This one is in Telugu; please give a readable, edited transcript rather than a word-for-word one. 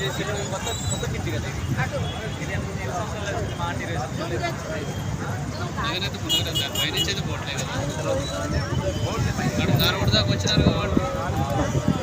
కొత్త కిట్ కదా ఇది మాంటి నేనైతే ముందుగా పైనుంచి అయితే పోవట్లేదు కదా దాని దాని కూడా దాకా వచ్చినారు కాబట్టి